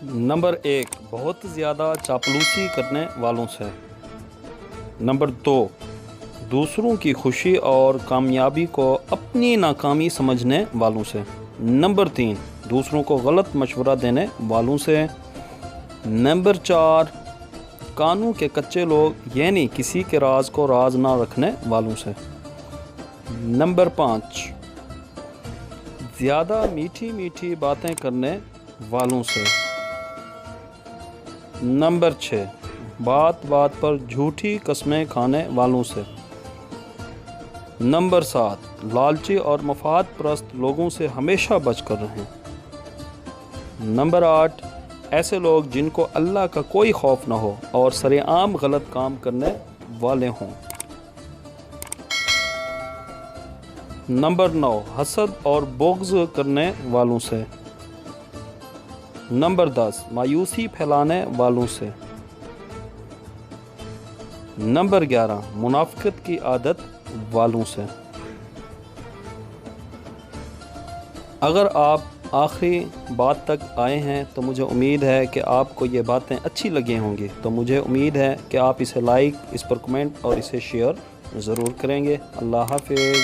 Number 1, बहुत ज़्यादा चापलूसी करने वालों से। नंबर 2, दूसरों की खुशी और कामयाबी को अपनी नाकामी समझने वालों से। नंबर 3, दूसरों को गलत मशवरा देने वालों से। नंबर 4, कानून के कच्चे लोग यानी किसी के राज को राज ना रखने वालों से। नंबर 5, ज़्यादा मीठी मीठी बातें करने वालों से। नंबर 6, बात बात पर झूठी कस्में खाने वालों से। नंबर 7, लालची और मफाद परस्त लोगों से हमेशा बच कर रहें। नंबर 8, ऐसे लोग जिनको अल्लाह का कोई खौफ न हो और सरेआम गलत काम करने वाले हों। नंबर 9, हसद और बुग़्ज़ करने वालों से। नंबर 10, मायूसी फैलाने वालों से। नंबर 11, मुनाफ़िक़त की आदत वालों से। अगर आप आखिरी बात तक आए हैं तो मुझे उम्मीद है कि आपको ये बातें अच्छी लगी होंगी। तो मुझे उम्मीद है कि आप इसे लाइक, इस पर कमेंट और इसे शेयर ज़रूर करेंगे। अल्लाह हाफ़िज़।